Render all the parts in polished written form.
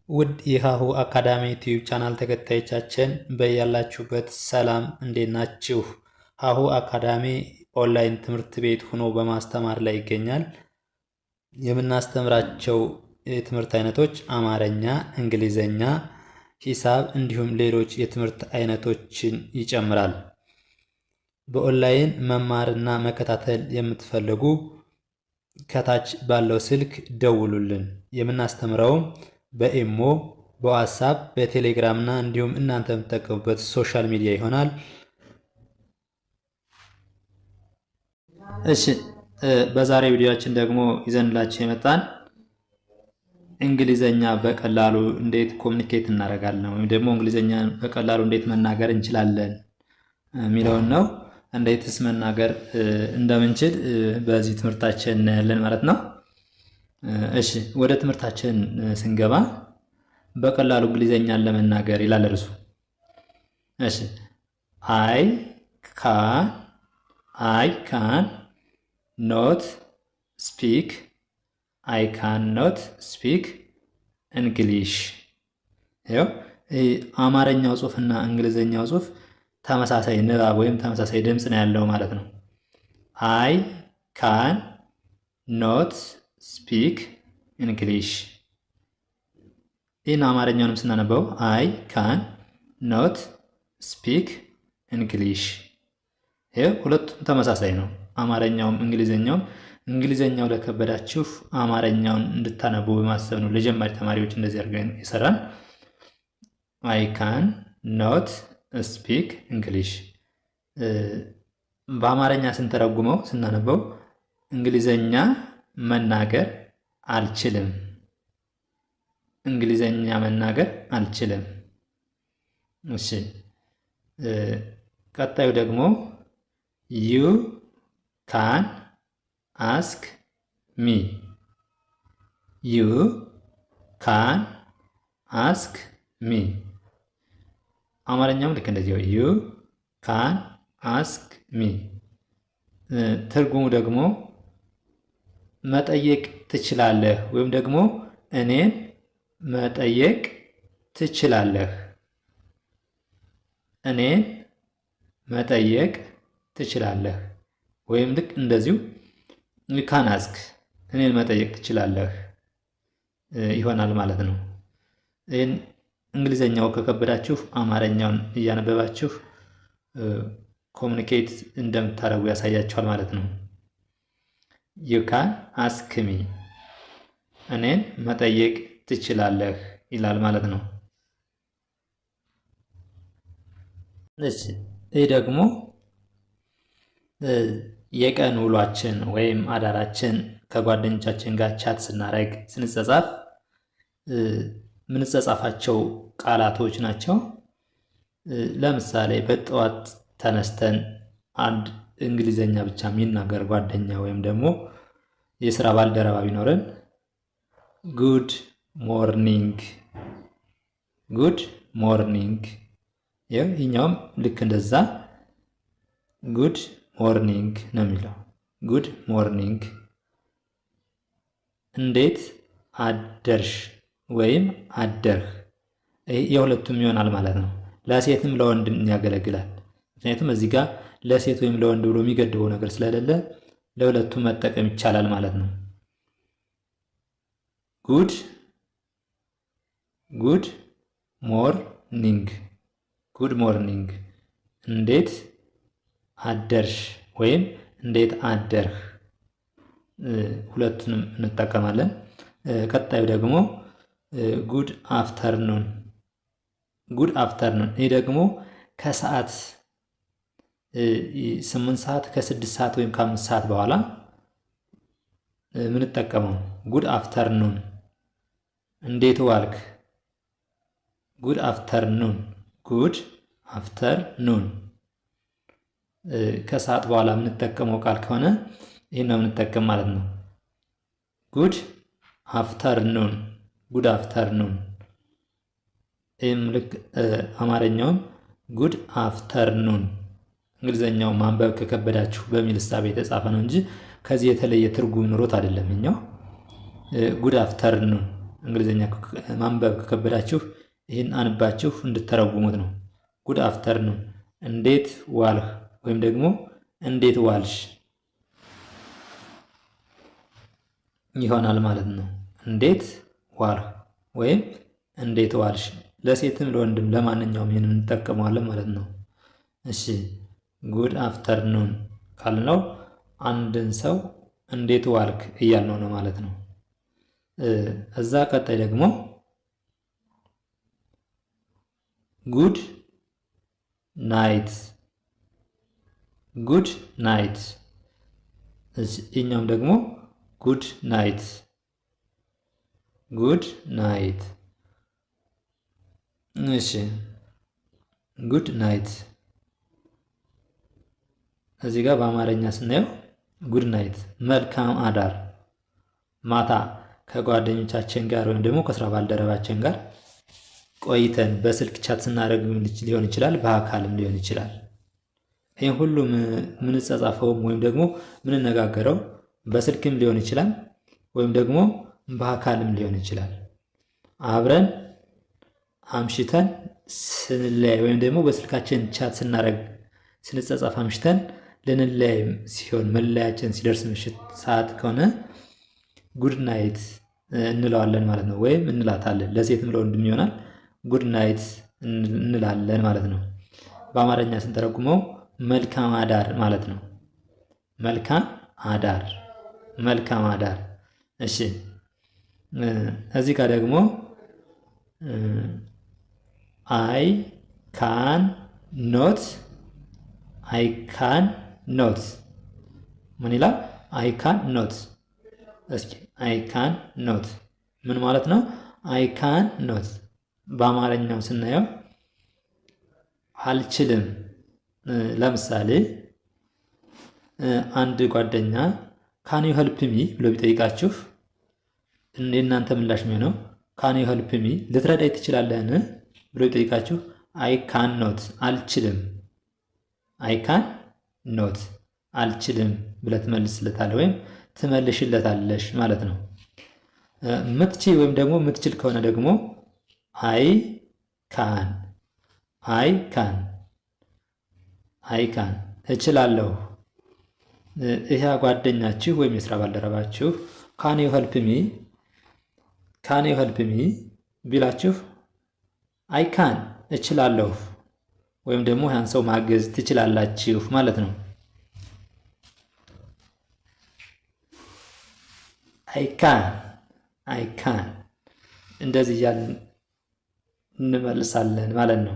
ውድ የሀሁ አካዳሚ ዩቲዩብ ቻናል ተከታዮቻችን በያላችሁበት ሰላም እንዴት ናችሁ? ሀሁ አካዳሚ ኦንላይን ትምህርት ቤት ሆኖ በማስተማር ላይ ይገኛል። የምናስተምራቸው የትምህርት አይነቶች አማርኛ፣ እንግሊዘኛ፣ ሂሳብ እንዲሁም ሌሎች የትምህርት አይነቶችን ይጨምራል። በኦንላይን መማርና መከታተል የምትፈልጉ ከታች ባለው ስልክ ደውሉልን። የምናስተምረውም በኢሞ፣ በዋትስአፕ፣ በቴሌግራም እና እንዲሁም እናንተ የምትጠቀሙበት ሶሻል ሚዲያ ይሆናል። እሺ በዛሬ ቪዲዮአችን ደግሞ ይዘንላችሁ የመጣን እንግሊዘኛ በቀላሉ እንዴት ኮሚኒኬት እናደርጋለን ወይም ደግሞ እንግሊዘኛ በቀላሉ እንዴት መናገር እንችላለን የሚለውን ነው። እንዴትስ መናገር እንደምንችል በዚህ ትምህርታችን እናያለን ማለት ነው። እሺ ወደ ትምህርታችን ስንገባ በቀላሉ እንግሊዘኛን ለመናገር ይላል እርሱ። እሺ አይ ካን ኖት ስፒክ እንግሊሽ። ይኸው አማርኛው ጽሑፍና እንግሊዘኛው ጽሑፍ ተመሳሳይ ንባብ ወይም ተመሳሳይ ድምፅ ነው ያለው ማለት ነው። አይ ካን ኖት ስፒክ እንግሊሽ። ይህን አማርኛውንም ስናነበው አይ ካን ኖት ስፒክ እንግሊሽ። ይህ ሁለቱም ተመሳሳይ ነው፣ አማርኛውም እንግሊዘኛውም። እንግሊዘኛው ለከበዳችሁ አማርኛውን እንድታነቡ በማሰብ ነው ለጀማሪ ተማሪዎች እንደዚህ አድርገን ይሰራል። አይ ካን ኖት ስፒክ እንግሊሽ። በአማርኛ ስንተረጉመው ስናነበው እንግሊዘኛ መናገር አልችልም፣ እንግሊዘኛ መናገር አልችልም። እሺ ቀጣዩ ደግሞ ዩ ካን አስክ ሚ፣ ዩ ካን አስክ ሚ። አማርኛውም ልክ እንደዚህ ዩ ካን አስክ ሚ። ትርጉሙ ደግሞ መጠየቅ ትችላለህ ወይም ደግሞ እኔን መጠየቅ ትችላለህ፣ እኔን መጠየቅ ትችላለህ። ወይም ልክ እንደዚሁ ካን አስክ እኔን መጠየቅ ትችላለህ ይሆናል ማለት ነው። ይህን እንግሊዘኛው ከከበዳችሁ አማርኛውን እያነበባችሁ ኮሚኒኬት እንደምታደርጉ ያሳያችኋል ማለት ነው። ዩ ካን አስክ ሚ፣ እኔን መጠየቅ ትችላለህ ይላል ማለት ነው። እሺ ይህ ደግሞ የቀን ውሏችን ወይም አዳራችን ከጓደኞቻችን ጋር ቻት ስናደርግ ስንጸጻፍ ምንጸጻፋቸው ቃላቶች ናቸው። ለምሳሌ በጠዋት ተነስተን አንድ እንግሊዘኛ ብቻ የሚናገር ጓደኛ ወይም ደግሞ የስራ ባልደረባ ቢኖረን ጉድ ሞርኒንግ፣ ጉድ ሞርኒንግ። ይህኛውም ልክ እንደዛ ጉድ ሞርኒንግ ነው የሚለው። ጉድ ሞርኒንግ። እንዴት አደርሽ ወይም አደርህ፣ የሁለቱም ይሆናል ማለት ነው። ለሴትም ለወንድም ያገለግላል። ምክንያቱም እዚህ ጋር ለሴት ወይም ለወንድ ብሎ የሚገድበው ነገር ስለሌለ ለሁለቱም መጠቀም ይቻላል ማለት ነው። ጉድ ሞርኒንግ፣ ጉድ ሞርኒንግ። እንዴት አደርሽ ወይም እንዴት አደርህ፣ ሁለቱንም እንጠቀማለን። ቀጣዩ ደግሞ ጉድ አፍተርኑን፣ ጉድ አፍተርኑን። ይህ ደግሞ ከሰዓት 8 ሰዓት ከ6 ሰዓት ወይም ከ5 ሰዓት በኋላ ምንጠቀመው ጉድ አፍተርኑን። እንዴት ዋልክ፣ ጉድ አፍተርኑን፣ ጉድ አፍተርኑን። ከሰዓት በኋላ የምንጠቀመው ቃል ከሆነ ይህን ነው የምንጠቀም ማለት ነው። ጉድ አፍተርኑን፣ ጉድ አፍተርኑን። ይህም ልክ አማርኛውም ጉድ አፍተርኑን። እንግሊዘኛው ማንበብ ከከበዳችሁ በሚል እሳቤ የተጻፈ ነው እንጂ ከዚህ የተለየ ትርጉም ኑሮት አይደለም። እኛው ጉድ አፍተርኑን እንግሊዝኛ ማንበብ ከከበዳችሁ ይህን አንባችሁ እንድተረጉሙት ነው። ጉድ አፍተርኑን እንዴት ዋልህ ወይም ደግሞ እንዴት ዋልሽ ይሆናል ማለት ነው። እንዴት ዋልህ ወይም እንዴት ዋልሽ። ለሴትም ለወንድም ለማንኛውም ይህንን እንጠቀመዋለን ማለት ነው። እሺ ጉድ አፍተርኑን ካልነው አንድን ሰው እንዴት ዋልክ እያልነው ነው ማለት ነው። እዛ ቀጣይ ደግሞ ጉድ ናይት ጉድ ናይት። እኛም ደግሞ ጉድ ናይት ጉድ ናይት። እሺ ጉድ ናይት እዚህ ጋር በአማርኛ ስናየው ጉድ ናይት መልካም አዳር። ማታ ከጓደኞቻችን ጋር ወይም ደግሞ ከስራ ባልደረባችን ጋር ቆይተን በስልክ ቻት ስናደርግ ሊሆን ይችላል፣ በአካልም ሊሆን ይችላል። ይህም ሁሉም ምንጻጻፈውም ወይም ደግሞ ምንነጋገረው በስልክም ሊሆን ይችላል ወይም ደግሞ በአካልም ሊሆን ይችላል። አብረን አምሽተን ስንለያይ ወይም ደግሞ በስልካችን ቻት ስናደርግ ስንጻጻፍ አምሽተን ልንለያይ ሲሆን መለያችን ሲደርስ ምሽት ሰዓት ከሆነ ጉድ ናይት እንለዋለን ማለት ነው፣ ወይም እንላታለን። ለሴትም ለወንድም ይሆናል። ጉድ ናይት እንላለን ማለት ነው። በአማርኛ ስንተረጉመው መልካም አዳር ማለት ነው። መልካም አዳር መልካም አዳር። እሺ እዚህ ጋር ደግሞ አይ ካን ኖት ምን ይላል? አይ ካን ኖት። እስኪ አይ ካን ኖት ምን ማለት ነው? አይ ካን ኖት በአማርኛው ስናየው አልችልም። ለምሳሌ አንድ ጓደኛ ካን ዩ ሄልፕ ሚ ብሎ ቢጠይቃችሁ የእናንተ ምላሽ የሚሆነው ካን ዩ ሄልፕ ሚ ልትረዳኝ ትችላለህን ብሎ ቢጠይቃችሁ አይ ካን ኖት አልችልም። አይ ካን ኖት አልችልም ብለህ ትመልስለታለህ ወይም ትመልሽለታለሽ ማለት ነው። ምትችል ወይም ደግሞ ምትችል ከሆነ ደግሞ አይ ካን እችላለሁ። ይህ ጓደኛችሁ ወይም የስራ ባልደረባችሁ ካን ዩ ሄልፕ ሚ ቢላችሁ አይ ካን እችላለሁ ወይም ደግሞ ያን ሰው ማገዝ ትችላላችሁ ማለት ነው። አይ ካን እንደዚህ እያልን እንመልሳለን ማለት ነው።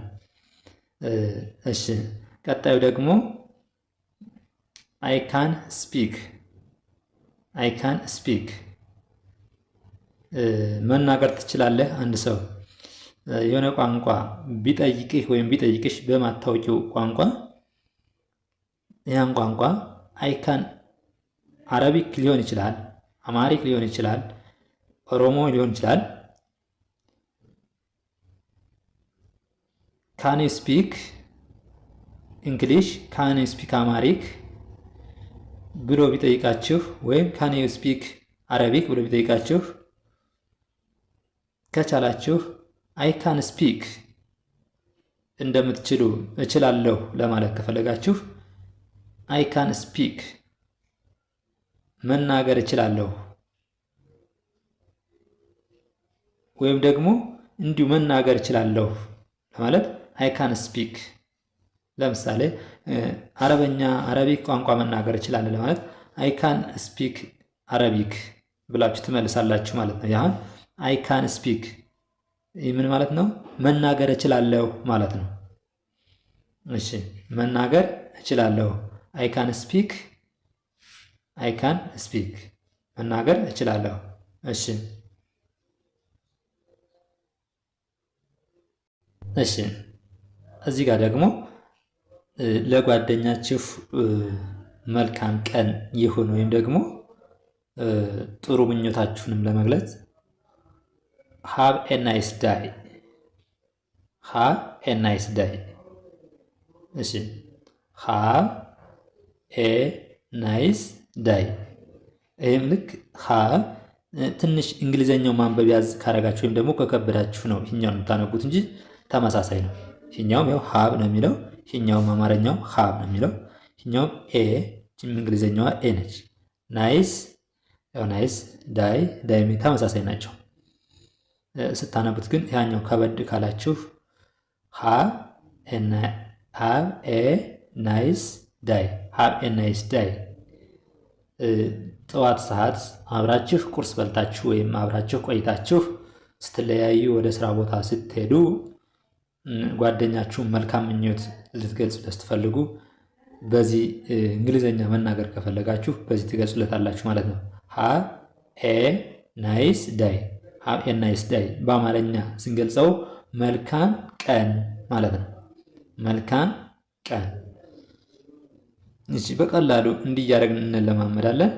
እሺ ቀጣዩ ደግሞ አይ ካን ስፒክ መናገር ትችላለህ። አንድ ሰው የሆነ ቋንቋ ቢጠይቅህ ወይም ቢጠይቅሽ በማታወቂው ቋንቋ ያን ቋንቋ አይ ካን አረቢክ ሊሆን ይችላል፣ አማሪክ ሊሆን ይችላል፣ ኦሮሞ ሊሆን ይችላል። ካን ዩ ስፒክ እንግሊሽ፣ ካን ዩ ስፒክ አማሪክ ብሎ ቢጠይቃችሁ ወይም ካን ዩ ስፒክ አረቢክ ብሎ ቢጠይቃችሁ ከቻላችሁ አይ ካን ስፒክ እንደምትችሉ እችላለሁ ለማለት ከፈለጋችሁ አይ ካን ስፒክ መናገር እችላለሁ፣ ወይም ደግሞ እንዲሁ መናገር እችላለሁ ለማለት አይ ካን ስፒክ። ለምሳሌ አረቢክ ቋንቋ መናገር እችላለሁ ለማለት አይ ካን ስፒክ አረቢክ ብላችሁ ትመልሳላችሁ ማለት ነው። ያን አይ ካን ስፒክ ምን ማለት ነው? መናገር እችላለሁ ማለት ነው። እሺ መናገር እችላለሁ አይ ካን ስፒክ መናገር እችላለሁ። እሺ እዚህ ጋር ደግሞ ለጓደኛችሁ መልካም ቀን ይሁን ወይም ደግሞ ጥሩ ምኞታችሁንም ለመግለጽ ሃቭ ኤ ናይስ ዳይ እሺ ሃቭ ኤ ናይስ ዳይ። ይህም ልክ ሃቭ ትንሽ እንግሊዘኛው ማንበብ ያዝ ካረጋችሁ ወይም ደግሞ ከከበዳችሁ ነው ይሄኛውን የምታነቡት እንጂ ተመሳሳይ ነው። ይሄኛውም ያው ሀብ ነው የሚለው፣ ይሄኛውም አማርኛው ሀብ ነው የሚለው። ይሄኛውም ኤ እንግሊዘኛዋ ኤ ነች። ናይስ ያው ናይስ፣ ዳይ ዳይ ተመሳሳይ ናቸው። ስታነቡት ግን ያኛው ከበድ ካላችሁ ሃብ ኤ ናይስ ዳይ፣ ሃብ ኤ ናይስ ዳይ። ጠዋት ሰዓት አብራችሁ ቁርስ በልታችሁ ወይም አብራችሁ ቆይታችሁ ስትለያዩ ወደ ስራ ቦታ ስትሄዱ ጓደኛችሁ መልካም ምኞት ልትገልጹለት ስትፈልጉ በዚህ እንግሊዘኛ መናገር ከፈለጋችሁ በዚህ ትገልጹለታላችሁ ማለት ነው። ሃብ ኤ ናይስ ዳይ፣ ሃብ ኤ ናይስ ዳይ በአማርኛ ስንገልጸው መልካም ቀን ማለት ነው። መልካም ቀን። እሺ በቀላሉ እንዲህ እያደረግን እንለማመዳለን።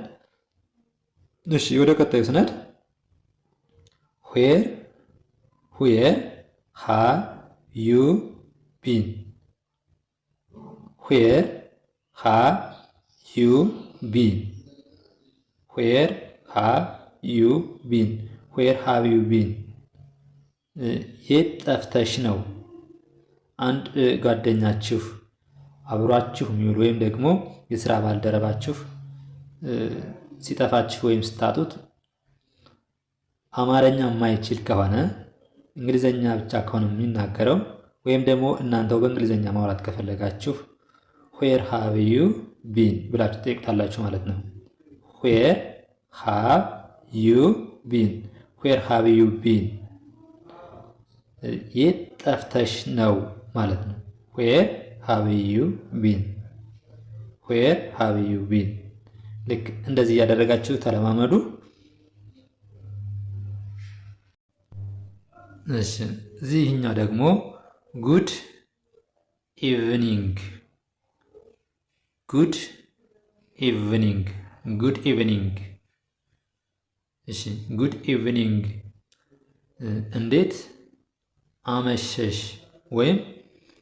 እሺ ወደ ቀጣዩ ስነድ ዌር ሃቭ ዩ ቢን፣ ዌር ሃቭ ዩ ቢን፣ ዌር ሃቭ ዩ ቢን፣ ዌር ሃቭ ዩ ቢን። የት ጠፍተሽ ነው? አንድ ጓደኛችሁ አብሯችሁ የሚውል ወይም ደግሞ የስራ ባልደረባችሁ ሲጠፋችሁ ወይም ስታጡት አማርኛ የማይችል ከሆነ እንግሊዘኛ ብቻ ከሆነ የሚናገረው ወይም ደግሞ እናንተው በእንግሊዘኛ ማውራት ከፈለጋችሁ ዌር ሃቭ ዩ ቢን ብላችሁ ትጠይቁታላችሁ ማለት ነው። ዌር ሃቭ ዩ ቢን፣ ዌር ሃቭ ዩ ቢን። የት ጠፍተሽ ነው ማለት ነው። ዌር ሃቭ ዩ ቢን፣ ዌር ሃቭ ዩ ቢን። ልክ እንደዚህ እያደረጋችሁ ተለማመዱ። እሺ እዚህኛው ደግሞ ጉድ ኢቭኒንግ፣ ጉድ ኢቭኒንግ፣ ጉድ ኢቭኒንግ። እሺ ጉድ ኢቭኒንግ እንዴት አመሸሽ ወይም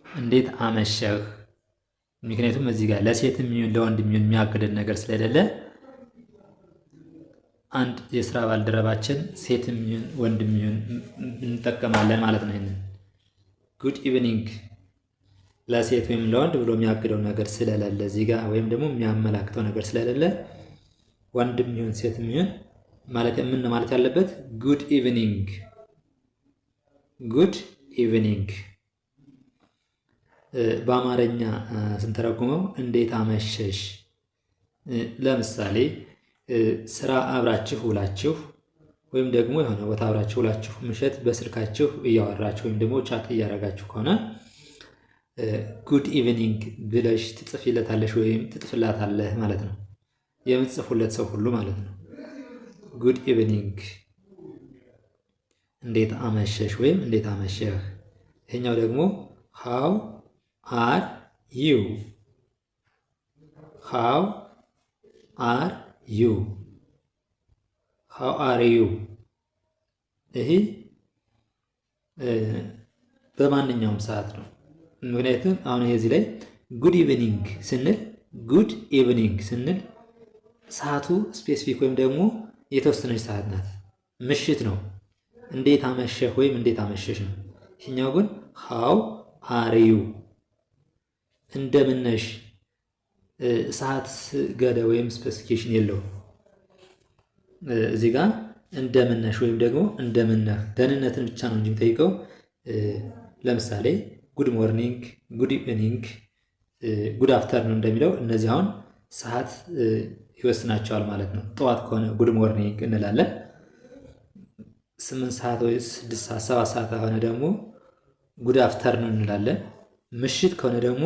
እንዴት አመሸህ። ምክንያቱም እዚህ ጋር ለሴት የሚሆን ለወንድ የሚሆን የሚያግደን ነገር ስለሌለ አንድ የስራ ባልደረባችን ሴት የሚሆን ወንድ የሚሆን እንጠቀማለን ማለት ነው። ይሄንን ጉድ ኢቭኒንግ ለሴት ወይም ለወንድ ብሎ የሚያግደው ነገር ስለሌለ እዚህ ጋር ወይም ደግሞ የሚያመላክተው ነገር ስለሌለ ወንድ የሚሆን ሴት የሚሆን ማለት ምን ማለት ያለበት ጉድ ኢቭኒንግ፣ ጉድ ኢቭኒንግ። በአማርኛ ስንተረጉመው እንዴት አመሸሽ። ለምሳሌ ስራ አብራችሁ ውላችሁ ወይም ደግሞ የሆነ ቦታ አብራችሁ ውላችሁ ምሽት በስልካችሁ እያወራችሁ ወይም ደግሞ ቻት እያደረጋችሁ ከሆነ ጉድ ኢቭኒንግ ብለሽ ትጽፊለታለሽ ወይም ትጥፍላታለህ ማለት ነው። የምትጽፉለት ሰው ሁሉ ማለት ነው። ጉድ ኢቭኒንግ እንዴት አመሸሽ ወይም እንዴት አመሸህ። ይሄኛው ደግሞ ሃው አር ዩ፣ ሃው አር ዩ፣ ሃው አር ዩ። ይሄ በማንኛውም ሰዓት ነው። ምክንያቱም አሁን ይሄ እዚህ ላይ ጉድ ኢቭኒንግ ስንል ጉድ ኢቭኒንግ ስንል ሰዓቱ ስፔሲፊክ ወይም ደግሞ የተወሰነች ሰዓት ናት። ምሽት ነው። እንዴት አመሸህ ወይም እንዴት አመሸሽ ነው። ይሄኛው ግን ሃው አር ዩ እንደምነሽ ሰዓት ገደብ ወይም ስፔሲፊኬሽን የለውም። እዚህ ጋር እንደምነሽ ወይም ደግሞ እንደምነህ ደህንነትን ብቻ ነው እንጂ የሚጠይቀው። ለምሳሌ ጉድ ሞርኒንግ፣ ጉድ ኢቭኒንግ፣ ጉድ አፍተርኑን እንደሚለው እነዚህ አሁን ሰዓት ይወስናቸዋል ማለት ነው። ጠዋት ከሆነ ጉድ ሞርኒንግ እንላለን። 8 ሰዓት ወይ 6 ሰዓት 7 ሰዓት ከሆነ ደግሞ ጉድ አፍተርኑን እንላለን። ምሽት ከሆነ ደግሞ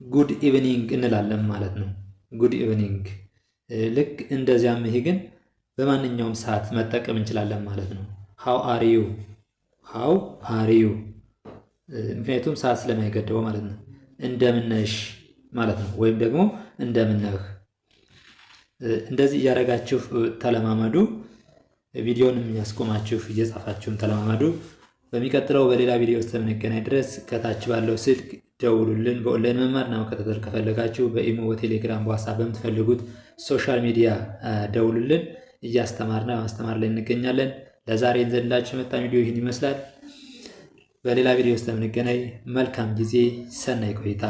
ጉድ ኢቭኒንግ እንላለን ማለት ነው። ጉድ ኢቭኒንግ። ልክ እንደዚያም ይሄ ግን በማንኛውም ሰዓት መጠቀም እንችላለን ማለት ነው። ሃው አር ዩ፣ ሃው አር ዩ። ምክንያቱም ሰዓት ስለማይገደበው ማለት ነው። እንደምነሽ ማለት ነው። ወይም ደግሞ እንደምነህ። እንደዚህ እያደረጋችሁ ተለማመዱ። ቪዲዮን የሚያስቆማችሁ እየጻፋችሁም ተለማመዱ። በሚቀጥለው በሌላ ቪዲዮ ውስጥ የምንገናኝ ድረስ ከታች ባለው ስልክ ደውሉልን። በኦንላይን መማር እና መከታተል ከፈለጋችሁ በኢሞ፣ በቴሌግራም፣ በዋትስአፕ በምትፈልጉት ሶሻል ሚዲያ ደውሉልን። እያስተማርና በማስተማር ላይ እንገኛለን። ለዛሬ እንዘላችሁ የመጣ ቪዲዮ ይህን ይመስላል። በሌላ ቪዲዮ ውስጥ የምንገናኝ። መልካም ጊዜ፣ ሰናይ ቆይታ